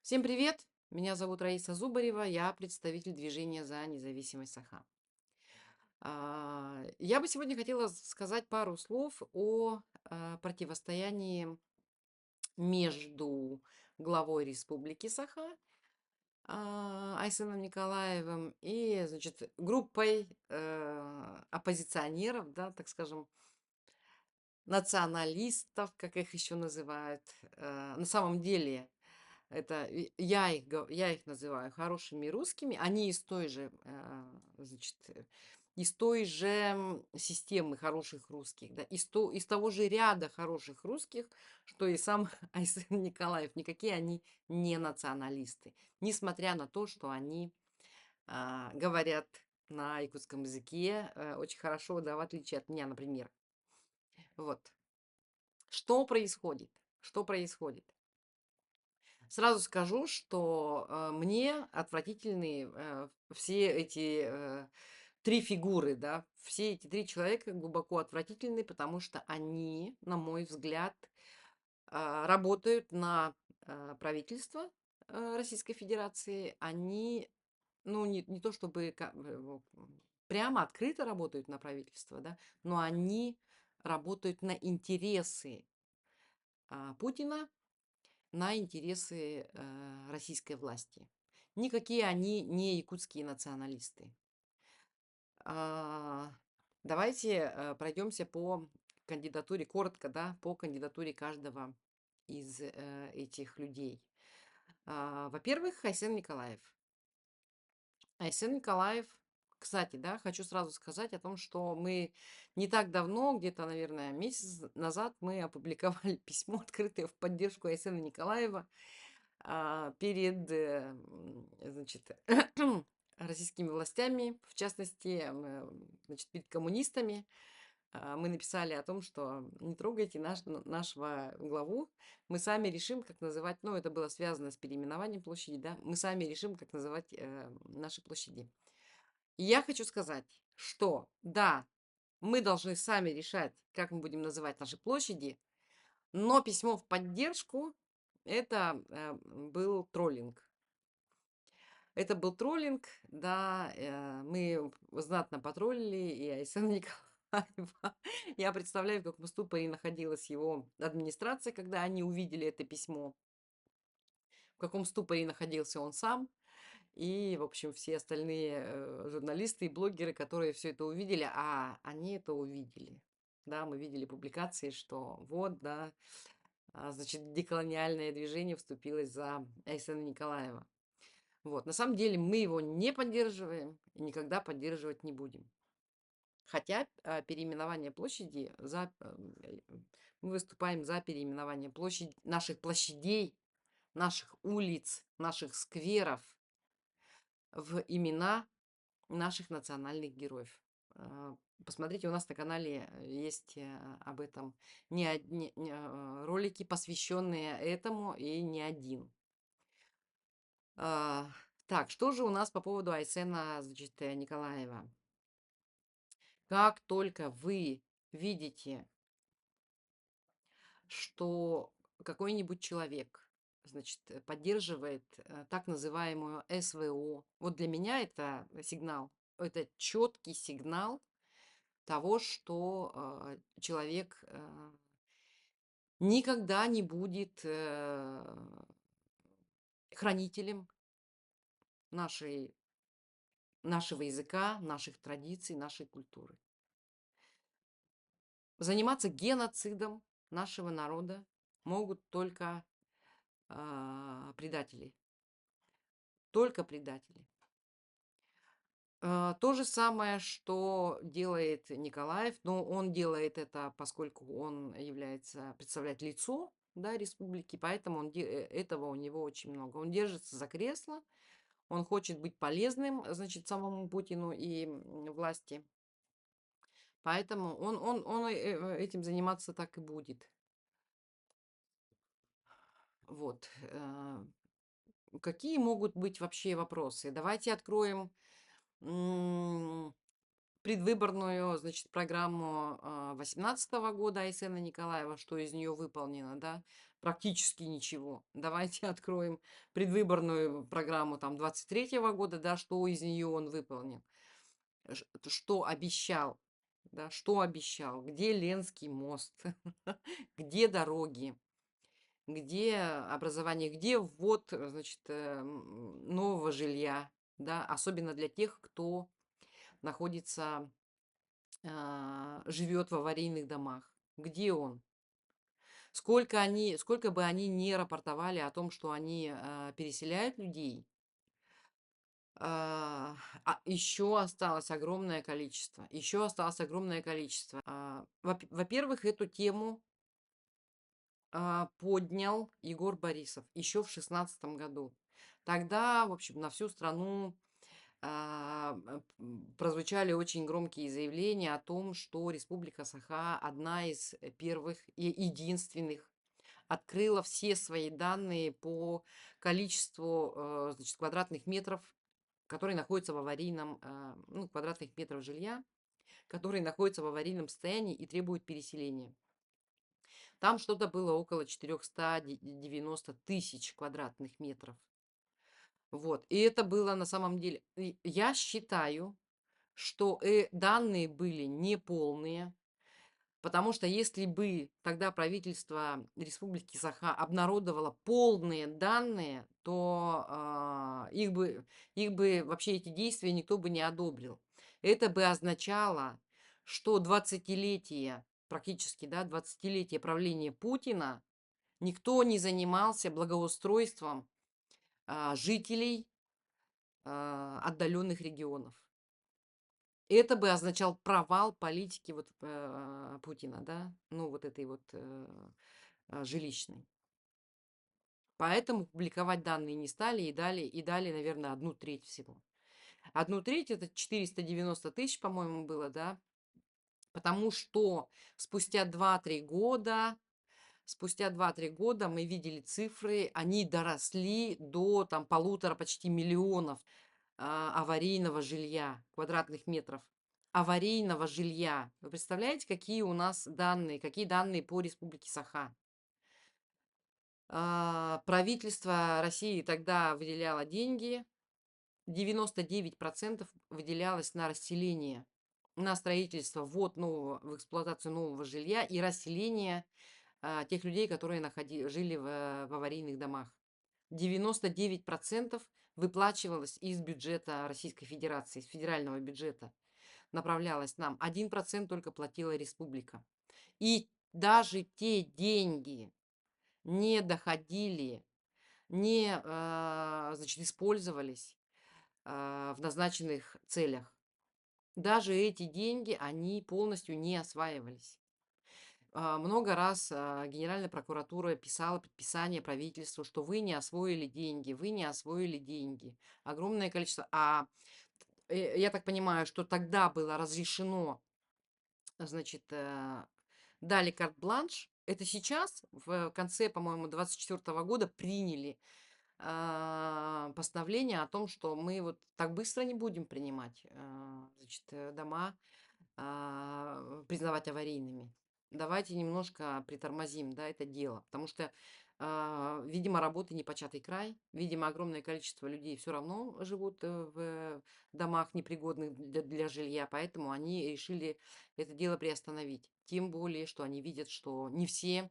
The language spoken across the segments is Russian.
Всем привет! Меня зовут Раиса Зубарева, я представитель движения за независимость Саха. Я бы сегодня хотела сказать пару слов о противостоянии между главой Республики Саха Айсеном Николаевым и, значит, группой оппозиционеров, да, так скажем, националистов, как их еще называют. На самом деле я их называю хорошими русскими. Они из той же, значит, из той же системы хороших русских, да, из того же ряда хороших русских, что и сам Айсен Николаев. Никакие они не националисты, несмотря на то, что они говорят на якутском языке очень хорошо, да, в отличие от меня, например. Вот. Что происходит? Что происходит? Сразу скажу, что мне отвратительны все эти 3 фигуры, да. Все эти 3 человека глубоко отвратительны, потому что они, на мой взгляд, работают на правительство Российской Федерации. Они, ну, не то чтобы прямо открыто работают на правительство, да, но они работают на интересы Путина, на интересы российской власти. Никакие они не якутские националисты. А, Давайте пройдемся по кандидатуре, коротко, да, по кандидатуре каждого из этих людей. Во-первых, Айсен Николаев. Айсен Николаев, кстати, да, хочу сразу сказать о том, что мы не так давно, где-то, наверное, месяц назад, мы опубликовали письмо, открытое в поддержку Айсена Николаева, перед, значит, российскими властями, в частности, значит, перед коммунистами. Мы написали о том, что не трогайте нашего главу, мы сами решим, как называть, ну, это было связано с переименованием площади, да, мы сами решим, как называть наши площади. И я хочу сказать, что да, мы должны сами решать, как мы будем называть наши площади, но письмо в поддержку — это был троллинг. Это был троллинг, да, мы знатно потроллили и Айсена Николаева. Я представляю, в каком ступоре находилась его администрация, когда они увидели это письмо, в каком ступоре находился он сам и, в общем, все остальные журналисты и блогеры, которые все это увидели, а они это увидели. Да, мы видели публикации, что вот, да, значит, деколониальное движение вступилось за Айсена Николаева. Вот. На самом деле мы его не поддерживаем и никогда поддерживать не будем. Хотя переименование площади мы выступаем за переименование наших площадей, наших улиц, наших скверов в имена наших национальных героев. Посмотрите, у нас на канале есть об этом ролики, посвященные этому, и не один. А, Так, что же у нас по поводу Айсена, значит, Николаева? Как только вы видите, что какой-нибудь человек, значит, поддерживает так называемую СВО, вот для меня это сигнал, это четкий сигнал того, что человек никогда не будет хранителем нашей, нашего языка, наших традиций, нашей культуры. Заниматься геноцидом нашего народа могут только предатели. Только предатели. То же самое, что делает Николаев, но он делает это, поскольку он представляет лицо, да, республики, поэтому этого у него очень много. Он держится за кресло, он хочет быть полезным, значит, самому Путину и власти, поэтому он этим заниматься так и будет. Вот. Какие могут быть вообще вопросы? Давайте откроем предвыборную, значит, программу 18 года Айсена Николаева, что из нее выполнено, да? Практически ничего. Давайте откроем предвыборную программу там 23 года, да, что из нее он выполнил, что обещал, да, что обещал, где Ленский мост, где дороги, где образование, где ввод, значит, нового жилья, да, особенно для тех, кто находится, живет в аварийных домах. Где он? Сколько бы они не рапортовали о том, что они переселяют людей, еще осталось огромное количество. Еще осталось огромное количество. Во-первых, эту тему поднял Егор Борисов еще в 2016 году. Тогда, в общем, на всю страну прозвучали очень громкие заявления о том, что Республика Саха одна из первых и единственных открыла все свои данные по количеству, значит, квадратных метров, которые находятся в аварийном, ну, квадратных метров жилья, которые находятся в аварийном состоянии и требуют переселения. Там что-то было около 490 тысяч квадратных метров. Вот. И это было на самом деле... Я считаю, что данные были неполные, потому что если бы тогда правительство Республики Саха обнародовало полные данные, то их бы вообще эти действия никто бы не одобрил. Это бы означало, что 20-летие, практически, да, 20-летие правления Путина никто не занимался благоустройством жителей отдаленных регионов. Это бы означал провал политики вот Путина, да, ну вот этой вот жилищной. Поэтому публиковать данные не стали и дали, наверное, 1/3 всего. 1/3 это 490 тысяч, по-моему, было, да, потому что спустя 2-3 года, мы видели цифры, они доросли до там 1,5 почти миллионов аварийного жилья, квадратных метров. Аварийного жилья. Вы представляете, какие у нас данные, какие данные по Республике Саха? Правительство России тогда выделяло деньги, 99% выделялось на расселение, на строительство, ввод нового, в эксплуатацию нового жилья и расселение тех людей, которые жили в аварийных домах. 99% выплачивалось из бюджета Российской Федерации, из федерального бюджета направлялось нам. 1% только платила республика. И даже те деньги не доходили, не значит, использовались в назначенных целях. Даже эти деньги, они полностью не осваивались. Много раз Генеральная прокуратура писала предписание правительству, что вы не освоили деньги, вы не освоили деньги. Огромное количество. Я так понимаю, что тогда было разрешено, значит, дали карт-бланш. Это сейчас, в конце, по-моему, 24 года приняли постановление о том, что мы вот так быстро не будем принимать, значит, дома признавать аварийными. Давайте немножко притормозим, да, это дело, потому что, видимо, работы непочатый край, видимо, огромное количество людей все равно живут в домах непригодных для жилья, поэтому они решили это дело приостановить. Тем более, что они видят, что не все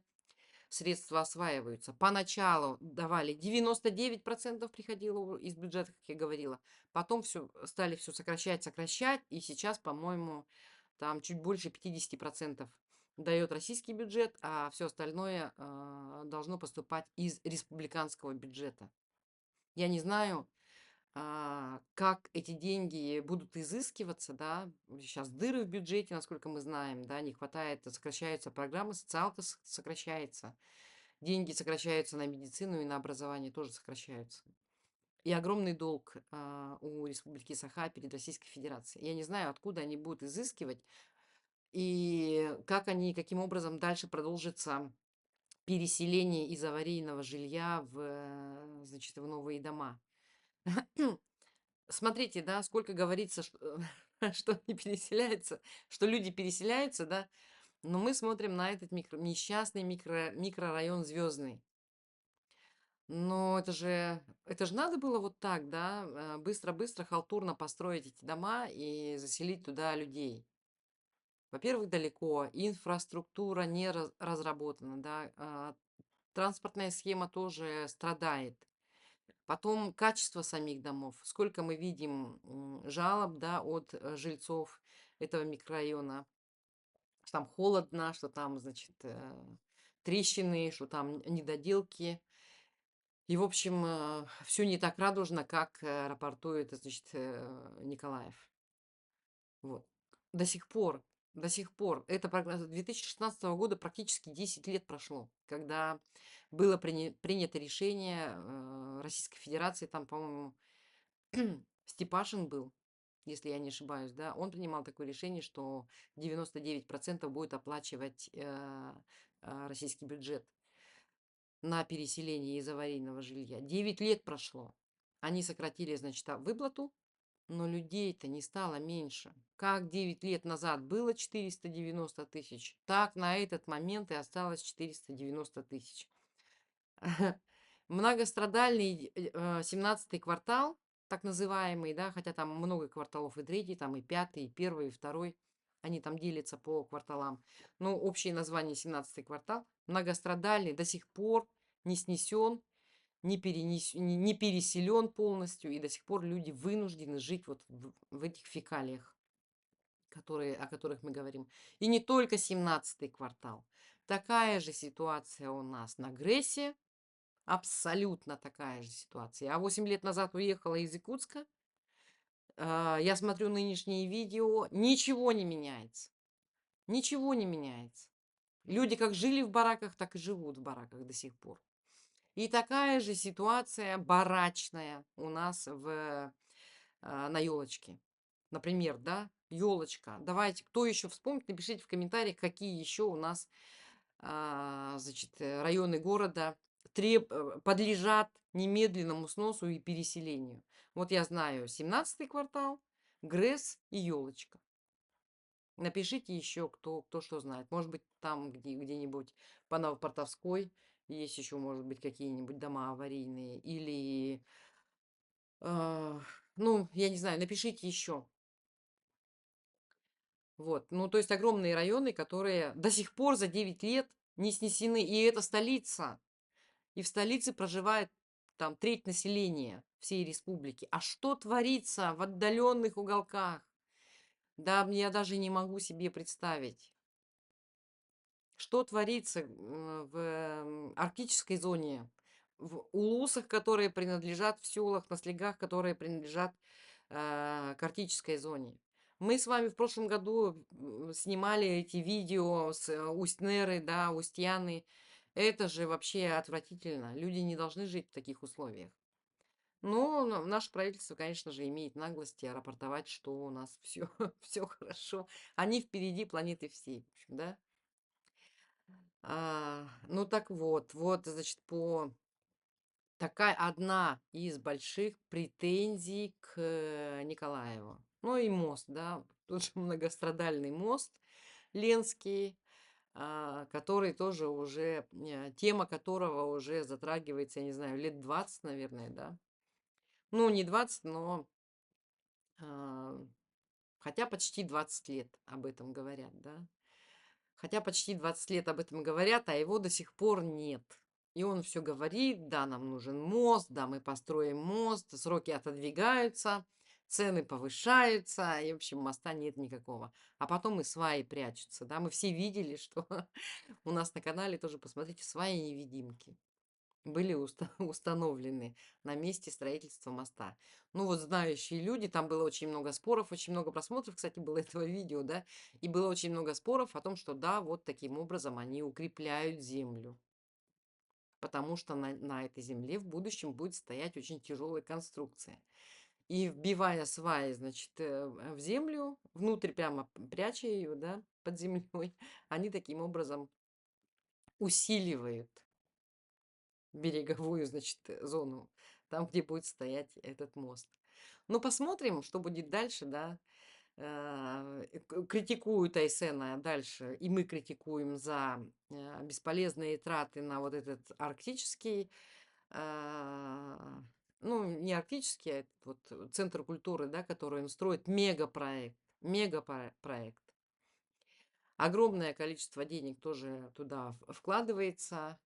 средства осваиваются. Поначалу давали 99% приходило из бюджета, как я говорила. Потом стали все сокращать. И сейчас, по-моему, там чуть больше 50% дает российский бюджет, а все остальное должно поступать из республиканского бюджета. Я не знаю, как эти деньги будут изыскиваться, да, сейчас дыры в бюджете, насколько мы знаем, да, не хватает, сокращаются программы, социалка сокращается. Деньги сокращаются на медицину и на образование тоже сокращаются. И огромный долг у Республики Саха перед Российской Федерацией. Я не знаю, откуда они будут изыскивать и каким образом дальше продолжится переселение из аварийного жилья значит, в новые дома. Смотрите, да, сколько говорится, что что они переселяются, что люди переселяются, да, но мы смотрим на этот несчастный микрорайон Звездный. Но это же надо было вот так, да, быстро-быстро, халтурно построить эти дома и заселить туда людей. Во-первых, далеко, инфраструктура не разработана, да, транспортная схема тоже страдает. Потом качество самих домов. Сколько мы видим жалоб, да, от жильцов этого микрорайона, что там холодно, что там, значит, трещины, что там недоделки. И, в общем, все не так радужно, как рапортует, значит, Николаев. Вот. До сих пор, до сих пор. Это 2016 года практически 10 лет прошло, когда было принято решение Российской Федерации, там, по-моему, Степашин был, если я не ошибаюсь, да, он принимал такое решение, что 99% будет оплачивать российский бюджет на переселение из аварийного жилья. 9 лет прошло. Они сократили, значит, выплату, но людей-то не стало меньше. Как 9 лет назад было 490 тысяч, так на этот момент и осталось 490 тысяч. Многострадальный 17-й квартал, так называемый, да, хотя там много кварталов, и третий, там и пятый, и первый, и второй, они там делятся по кварталам. Но общее название 17-й квартал, многострадальный, до сих пор не снесен, не переселен полностью, и до сих пор люди вынуждены жить вот в этих фекалиях, о которых мы говорим. И не только 17-й квартал. Такая же ситуация у нас на Грессе, абсолютно такая же ситуация. Я 8 лет назад уехала из Якутска. Я смотрю нынешние видео, ничего не меняется. Ничего не меняется. Люди как жили в бараках, так и живут в бараках до сих пор. И такая же ситуация барачная у нас на елочке. Например, да, елочка. Давайте, кто еще вспомнит, напишите в комментариях, какие еще у нас значит, районы города подлежат немедленному сносу и переселению. Вот я знаю 17-й квартал, ГРЭС и елочка. Напишите еще, кто что знает. Может быть, там где-нибудь по Новопортовской есть еще, может быть, какие-нибудь дома аварийные. Или, а, ну, я не знаю, напишите еще. Вот. Ну, то есть огромные районы, которые до сих пор за 9 лет не снесены. И это столица. И в столице проживает там треть населения всей республики. А что творится в отдаленных уголках? Да, я даже не могу себе представить. Что творится в арктической зоне, в улусах, которые принадлежат, в селах, на слегах, которые принадлежат к арктической зоне. Мы с вами в прошлом году снимали эти видео с Усть-Неры, да, Устьяны. Это же вообще отвратительно. Люди не должны жить в таких условиях. Но наше правительство, конечно же, имеет наглости рапортовать, что у нас все, все хорошо. Они впереди планеты всей, в общем, да. Ну так вот, значит, такая одна из больших претензий к Николаеву. Ну и мост, да, тут же многострадальный мост Ленский, который тоже уже, тема которого уже затрагивается, я не знаю, лет 20, наверное, да. Ну, не 20, но а, хотя почти 20 лет об этом говорят, да. Хотя почти 20 лет об этом говорят, а его до сих пор нет. И он все говорит, да, нам нужен мост, да, мы построим мост, сроки отодвигаются, цены повышаются, и, в общем, моста нет никакого. А потом и сваи прячутся, да, мы все видели, что у нас на канале тоже, посмотрите, сваи-невидимки были установлены на месте строительства моста. Ну вот знающие люди, там было очень много споров, очень много просмотров, кстати, было этого видео, да, и было очень много споров о том, что да, вот таким образом они укрепляют землю, потому что на этой земле в будущем будет стоять очень тяжелая конструкция. И вбивая сваи, значит, в землю, внутрь прямо пряча ее, да, под землей, они таким образом усиливают береговую, значит, зону, там, где будет стоять этот мост. Ну, посмотрим, что будет дальше, да. критикуют Айсена дальше, и мы критикуем за бесполезные траты на вот этот арктический, а, ну, не арктический, а этот вот центр культуры, да, который он строит, мегапроект. Огромное количество денег тоже туда вкладывается.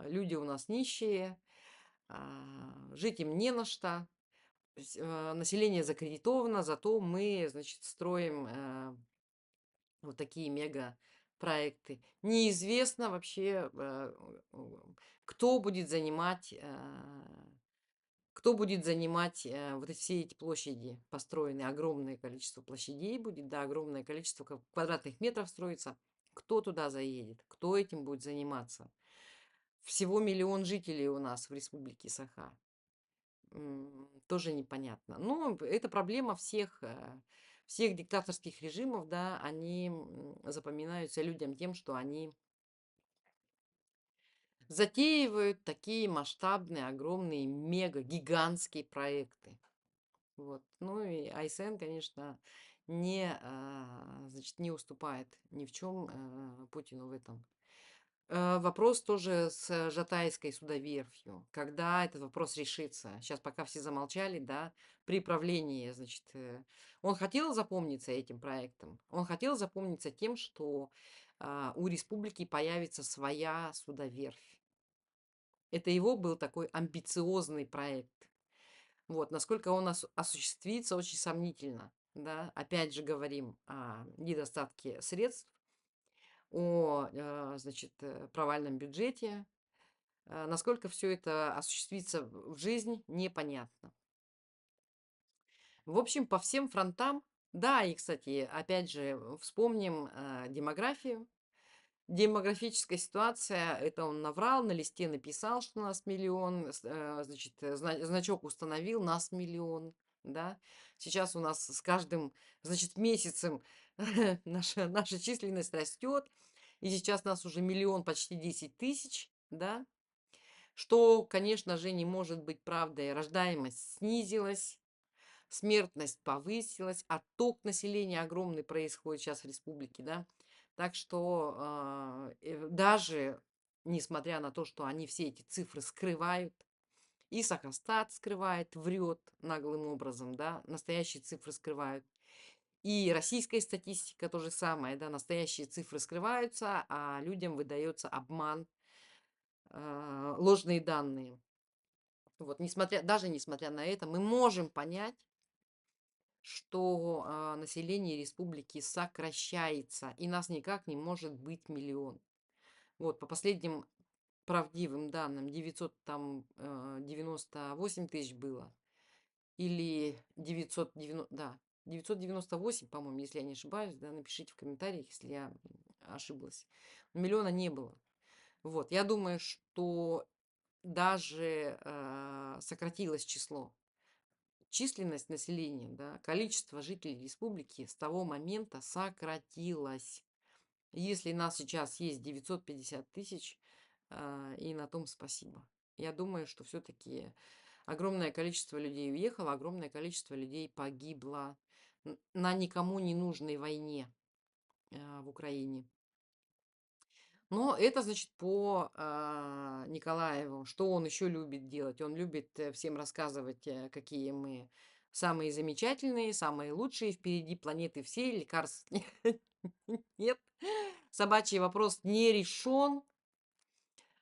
Люди у нас нищие, жить им не на что. Население закредитовано, зато мы, значит, строим вот такие мега проекты. Неизвестно вообще, кто будет занимать, вот все эти площади построенные, огромное количество площадей будет, да, огромное количество квадратных метров строится. Кто туда заедет? Кто этим будет заниматься? Всего 1 000 000 жителей у нас в республике Саха. Тоже непонятно. Но это проблема всех диктаторских режимов, да, они запоминаются людям тем, что они затеивают такие масштабные, огромные, мега, гигантские проекты. Вот. Ну и Айсен, конечно, значит, не уступает ни в чем Путину в этом. Вопрос тоже с Жатайской судоверфью. Когда этот вопрос решится? Сейчас пока все замолчали, да, при правлении, значит, он хотел запомниться этим проектом. Он хотел запомниться тем, что у республики появится своя судоверфь. Это его был такой амбициозный проект. Вот, насколько он осуществится, очень сомнительно. Да? Опять же говорим о недостатке средств, о значит, провальном бюджете. Насколько все это осуществится в жизнь, непонятно. В общем, по всем фронтам, да, и, кстати, опять же, вспомним демографию. Демографическая ситуация, это он наврал, на листе написал, что нас 1 000 000, значит, значок установил, нас 1 000 000, да. Сейчас у нас с каждым, значит, месяцем наша численность растет, и сейчас нас уже 1 почти 10 тысяч, да. Что, конечно же, не может быть правдой. Рождаемость снизилась, смертность повысилась, отток населения огромный происходит сейчас в республике, да. Так что даже несмотря на то, что они все эти цифры скрывают, и Сахастат скрывает, врет наглым образом, да, настоящие цифры скрывают. И российская статистика то же самое, да, настоящие цифры скрываются, а людям выдается обман, ложные данные. Вот, даже несмотря на это, мы можем понять, что население республики сокращается, и нас никак не может быть 1 000 000. Вот, по последним правдивым данным, 998 тысяч было, или 990, да, 998, по-моему, если я не ошибаюсь, да, напишите в комментариях, если я ошиблась. 1 000 000 не было. Вот, я думаю, что даже сократилось число. Численность населения, да, количество жителей республики с того момента сократилось. Если нас сейчас есть 950 тысяч, и на том спасибо. Я думаю, что все-таки огромное количество людей уехало, огромное количество людей погибло на никому не нужной войне в Украине. Но это, значит, по Николаеву. Что он еще любит делать? Он любит всем рассказывать, какие мы самые замечательные, самые лучшие, впереди планеты всей, лекарств нет. Собачий вопрос не решен.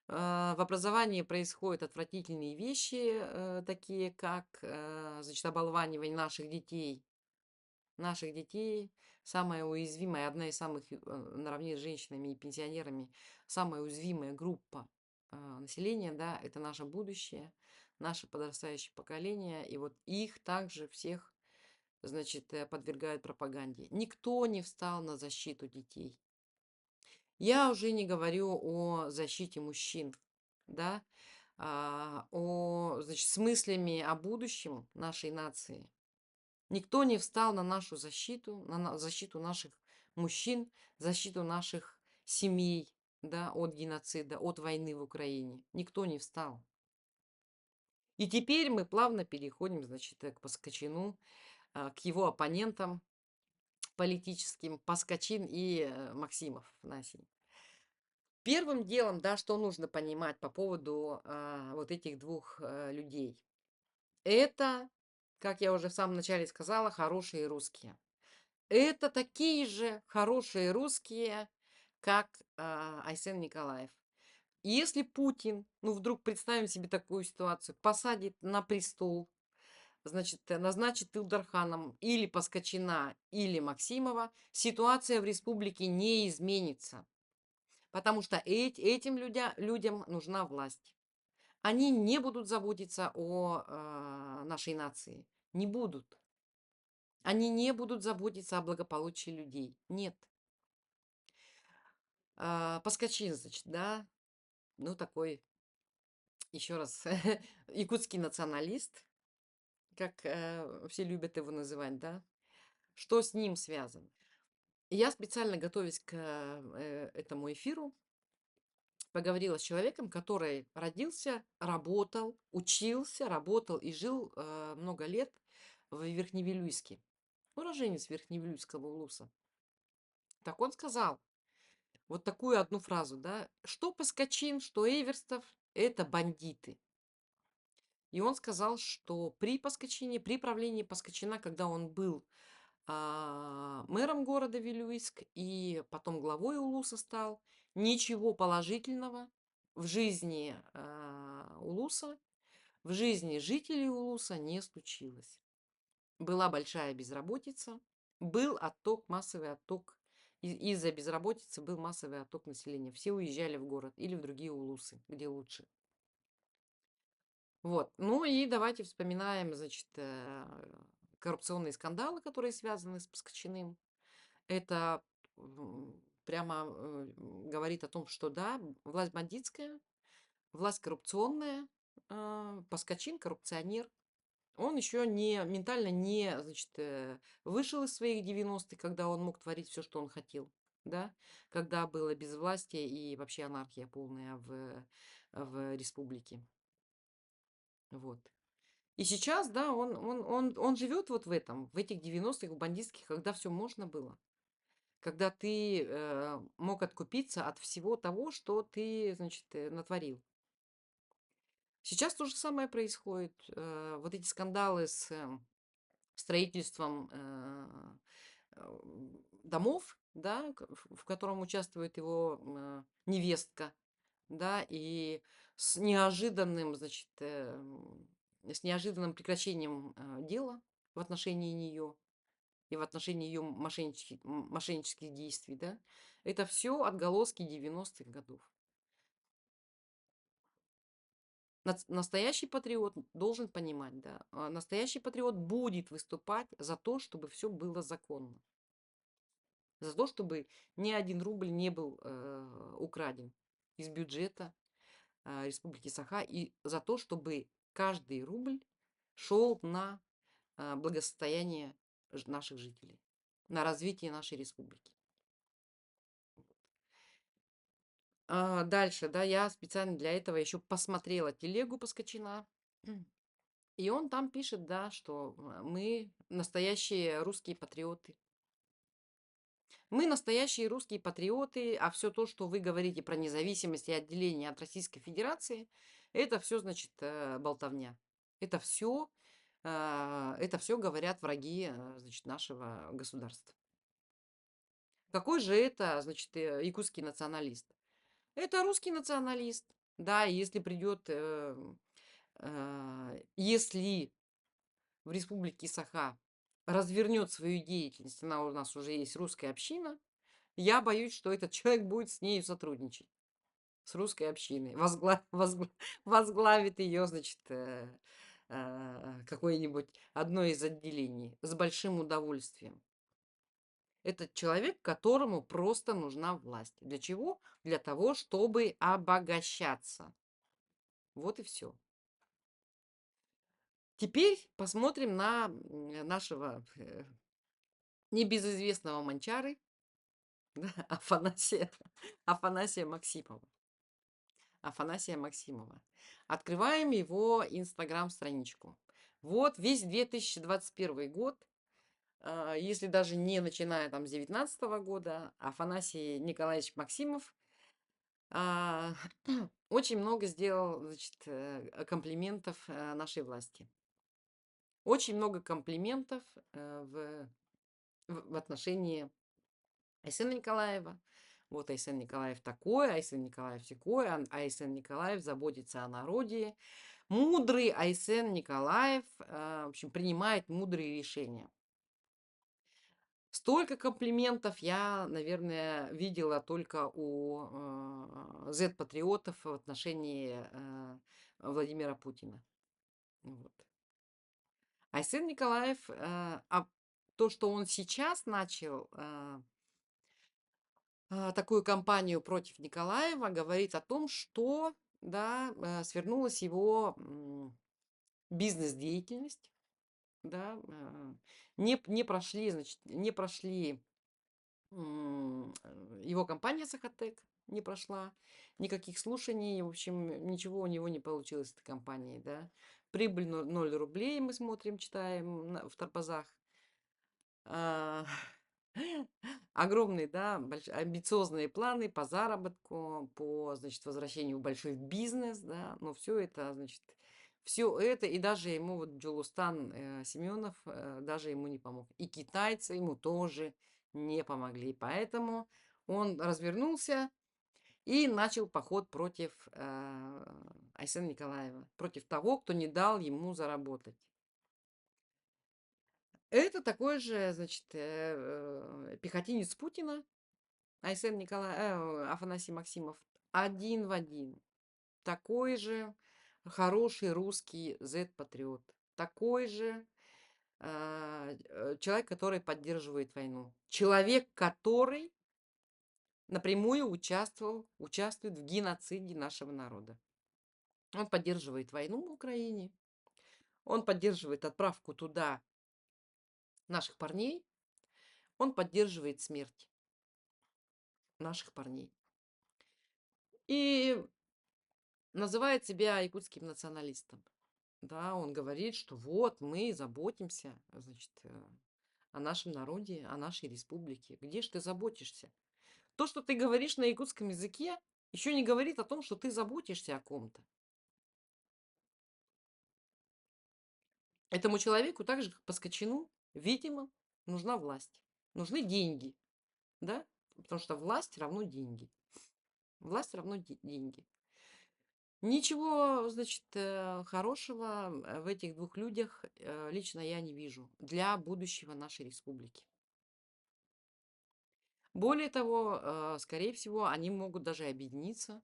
В образовании происходят отвратительные вещи, такие как, значит, оболванивание наших детей, самая уязвимая, одна из самых, наравне с женщинами и пенсионерами, самая уязвимая группа населения, да, это наше будущее, наше подрастающее поколение, и вот их также всех, значит, подвергают пропаганде. Никто не встал на защиту детей. Я уже не говорю о защите мужчин, да, значит, с мыслями о будущем нашей нации. Никто не встал на нашу защиту, защиту наших мужчин, защиту наших семей, да, от геноцида, от войны в Украине. Никто не встал. И теперь мы плавно переходим, значит, к Паскачину, к его оппонентам. политическим Паскачин и Максимов, Афанасий. Первым делом, да, что нужно понимать по поводу вот этих двух людей. Это, как я уже в самом начале сказала, хорошие русские. Это такие же хорошие русские, как Айсен Николаев. Если Путин, ну вдруг представим себе такую ситуацию, посадит на престол, значит, назначит Илдарханом или Паскачина, или Максимова, ситуация в республике не изменится. Потому что этим людям нужна власть. Они не будут заботиться о нашей нации. Не будут. Они не будут заботиться о благополучии людей. Нет. Паскачин, значит, да, ну такой, еще раз, якутский националист, как все любят его называть, да. Что с ним связано? Я специально, готовясь к этому эфиру, поговорила с человеком, который родился, работал, учился, работал и жил много лет в Верхневилюйске. Уроженец Верхневилюйского улуса. Так он сказал вот такую одну фразу, да, что Паскачин, что Эверстов– это бандиты. И он сказал, что при Паскачине, при правлении Паскачина, когда он был мэром города Вилюйск и потом главой Улуса стал, ничего положительного в жизни Улуса, в жизни жителей Улуса не случилось. Была большая безработица, был отток, массовый отток. Из-за безработицы был массовый отток населения. Все уезжали в город или в другие улусы, где лучше. Вот. Ну и давайте вспоминаем, значит, коррупционные скандалы, которые связаны с Паскачиным. Это прямо говорит о том, что да, власть бандитская, власть коррупционная, Паскачин коррупционер. Он еще не ментально не, значит, вышел из своих 90-х, когда он мог творить все, что он хотел, да, когда было безвластие и вообще анархия полная в республике. Вот. И сейчас, да, он живет вот в этом, в этих 90-х, в бандитских, когда все можно было. Когда ты мог откупиться от всего того, что ты, значит, натворил. Сейчас то же самое происходит. Вот эти скандалы с строительством домов, да, в котором участвует его невестка, да, и с неожиданным, значит, с неожиданным прекращением дела в отношении нее и в отношении ее мошеннических действий, да, это все отголоски 90-х годов. Настоящий патриот должен понимать, да, настоящий патриот будет выступать за то, чтобы все было законно. За то, чтобы ни один рубль не был украден из бюджета Республики Саха. И за то, чтобы каждый рубль шел на благосостояние наших жителей, на развитие нашей республики. Дальше, да, я специально для этого еще посмотрела телегу Паскачина. И он там пишет, да, что мы настоящие русские патриоты. Мы настоящие русские патриоты, а все то, что вы говорите про независимость и отделение от Российской Федерации, это все, значит, болтовня. Это все говорят враги, значит, нашего государства. Какой же это, значит, якутский националист? Это русский националист. Да, и если придет, если в Республике Саха развернет свою деятельность, она у нас уже есть русская община, я боюсь, что этот человек будет с ней сотрудничать, с русской общиной, возглавит ее, значит, какое-нибудь одно из отделений с большим удовольствием. Это человек, которому просто нужна власть. Для чего? Для того, чтобы обогащаться. Вот и все. Теперь посмотрим на нашего небезызвестного Манчары, да, Афанасия Максимова. Афанасия Максимова. Открываем его инстаграм-страничку. Вот весь 2021 год если даже не начиная там с 19 года, Афанасий Николаевич Максимов а, очень много сделал, значит, комплиментов нашей власти. Очень много комплиментов в отношении Айсена Николаева. Вот Айсен Николаев такой, Айсен Николаев секой, Айсен Николаев заботится о народе. Мудрый Айсен Николаев, в общем, принимает мудрые решения. Столько комплиментов я, наверное, видела только у Z-патриотов в отношении Владимира Путина. Вот. Айсен Николаев, то, что он сейчас начал такую кампанию против Николаева, говорит о том, что, да, свернулась его бизнес-деятельность, да, не прошли, значит, не прошли его компания «Сахатек», не прошла, никаких слушаний, в общем, ничего у него не получилось с этой компанией, да. Прибыль 0 рублей, мы смотрим, читаем в торпозах. А, Огромные, да, амбициозные планы по заработку, по, значит, возвращению в большой бизнес, да, но все это, значит, все это, и даже ему вот Джулустан Семенов даже ему не помог. И китайцы ему тоже не помогли. Поэтому он развернулся и начал поход против Айсена Николаева, против того, кто не дал ему заработать. Это такой же, значит, пехотинец Путина, Афанасий Максимов, один в один. Такой же хороший русский Z-патриот. Такой же человек, который поддерживает войну. Человек, который напрямую участвует в геноциде нашего народа. Он поддерживает войну в Украине. Он поддерживает отправку туда наших парней. Он поддерживает смерть наших парней. И называет себя якутским националистом. Да, он говорит, что вот мы заботимся, значит, о нашем народе, о нашей республике. Где же ты заботишься? То, что ты говоришь на якутском языке, еще не говорит о том, что ты заботишься о ком-то. Этому человеку, так же как Паскочину, видимо, нужна власть. Нужны деньги, да? Потому что власть равно деньги. Власть равно деньги. Ничего, значит, хорошего в этих двух людях лично я не вижу для будущего нашей республики. Более того, скорее всего, они могут даже объединиться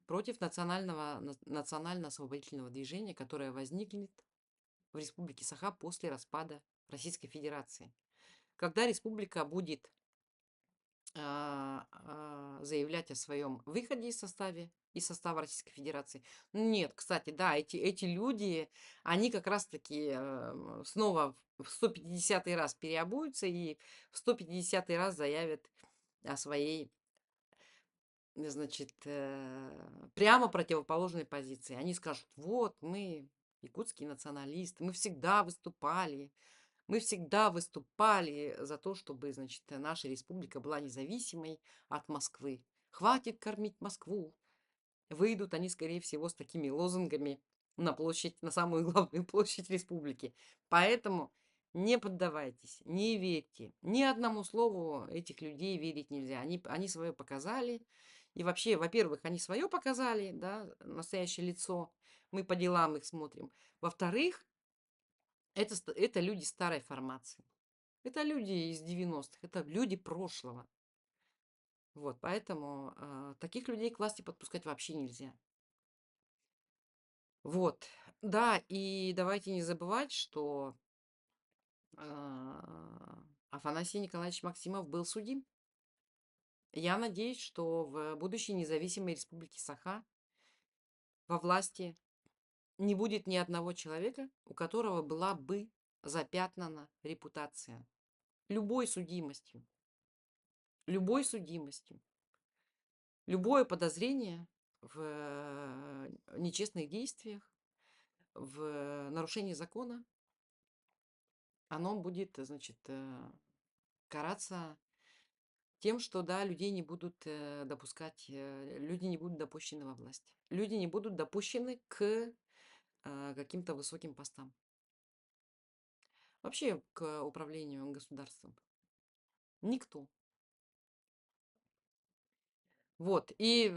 против национально-освободительного движения, которое возникнет в Республике Саха после распада Российской Федерации. Когда республика будет заявлять о своем выходе из состава Российской Федерации. Нет, кстати, да, эти люди, они как раз-таки снова в 150-й раз переобуются и в 150-й раз заявят о своей, значит, прямо противоположной позиции. Они скажут, вот мы якутские националисты, мы всегда выступали за то, чтобы, значит, наша республика была независимой от Москвы. Хватит кормить Москву. Выйдут они, скорее всего, с такими лозунгами на площадь, на самую главную площадь республики. Поэтому не поддавайтесь, не верьте. Ни одному слову этих людей верить нельзя. Они свое показали. И вообще, во-первых, они свое показали, да, настоящее лицо. Мы по делам их смотрим. Во-вторых, это люди старой формации. Это люди из 90-х, это люди прошлого. Вот, поэтому таких людей к власти подпускать вообще нельзя. Вот, да, и давайте не забывать, что Афанасий Николаевич Максимов был судим. Я надеюсь, что в будущей независимой республике Саха во власти не будет ни одного человека, у которого была бы запятнана репутация. Любой судимостью. Любой судимостью. Любое подозрение в нечестных действиях, в нарушении закона оно будет, значит, караться тем, что, да, людей не будут допускать, люди не будут допущены во власть. Люди не будут допущены к каким-то высоким постам. Вообще к управлению государством. Никто. Вот. И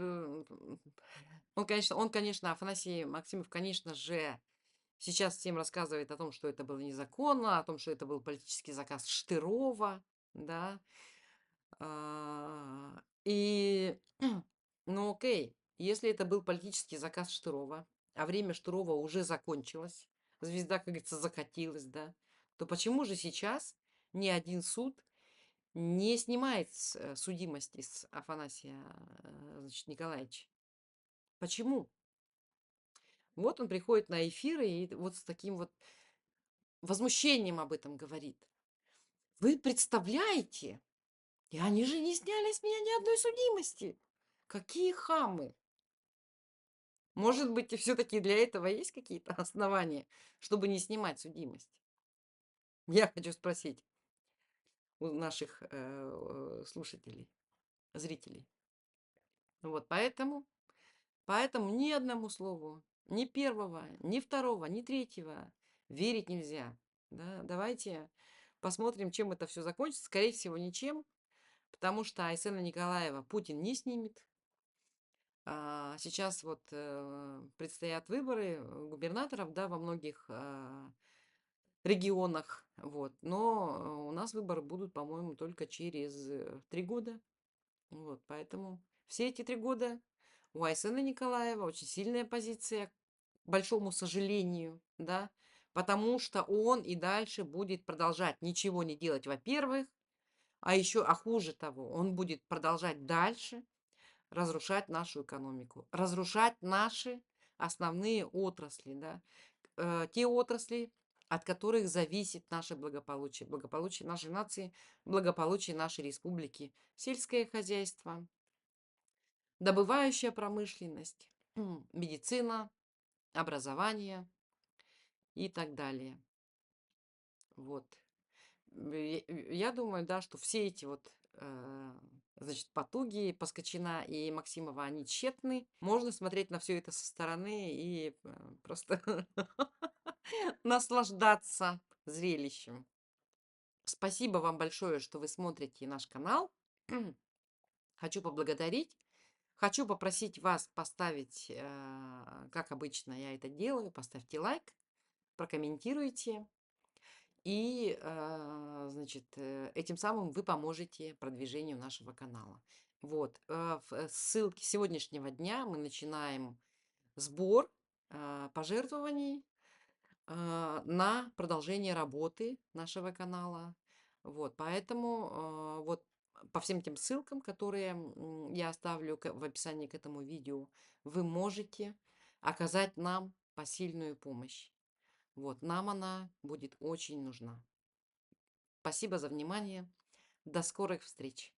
он, конечно, Афанасий Максимов, конечно же, сейчас всем рассказывает о том, что это было незаконно, о том, что это был политический заказ Штырова, да. И, ну окей, если это был политический заказ Штырова, а время Штырова уже закончилось, звезда, как говорится, закатилась, да, то почему же сейчас ни один суд не снимает судимости с Афанасия, значит, Николаевича? Почему? Вот он приходит на эфиры и вот с таким вот возмущением об этом говорит. Вы представляете? И они же не сняли с меня ни одной судимости. Какие хамы! Может быть, и все-таки для этого есть какие-то основания, чтобы не снимать судимость? Я хочу спросить у наших слушателей, зрителей. Вот поэтому ни одному слову, ни первого, ни второго, ни третьего верить нельзя. Да? Давайте посмотрим, чем это все закончится. Скорее всего, ничем, потому что Айсена Николаева Путин не снимет. Сейчас вот предстоят выборы губернаторов, да, во многих регионах, вот. Но у нас выборы будут, по-моему, только через 3 года. Вот, поэтому все эти 3 года у Айсена Николаева очень сильная позиция, к большому сожалению, да, потому что он и дальше будет продолжать ничего не делать, во-первых, а хуже того, он будет продолжать дальше разрушать нашу экономику, разрушать наши основные отрасли, да, те отрасли, от которых зависит наше благополучие, благополучие нашей нации, благополучие нашей республики, сельское хозяйство, добывающая промышленность, медицина, образование и так далее. Вот. Я думаю, да, что все эти вот, значит, потуги Паскочина и Максимова, они тщетны. Можно смотреть на все это со стороны и просто наслаждаться зрелищем. Спасибо вам большое, что вы смотрите наш канал. Хочу поблагодарить. Хочу попросить вас поставить, как обычно я это делаю, поставьте лайк, прокомментируйте. И, значит, этим самым вы поможете продвижению нашего канала. Вот, в ссылке сегодняшнего дня мы начинаем сбор пожертвований на продолжение работы нашего канала. Вот, поэтому вот по всем тем ссылкам, которые я оставлю в описании к этому видео, вы можете оказать нам посильную помощь. Вот, нам она будет очень нужна. Спасибо за внимание. До скорых встреч!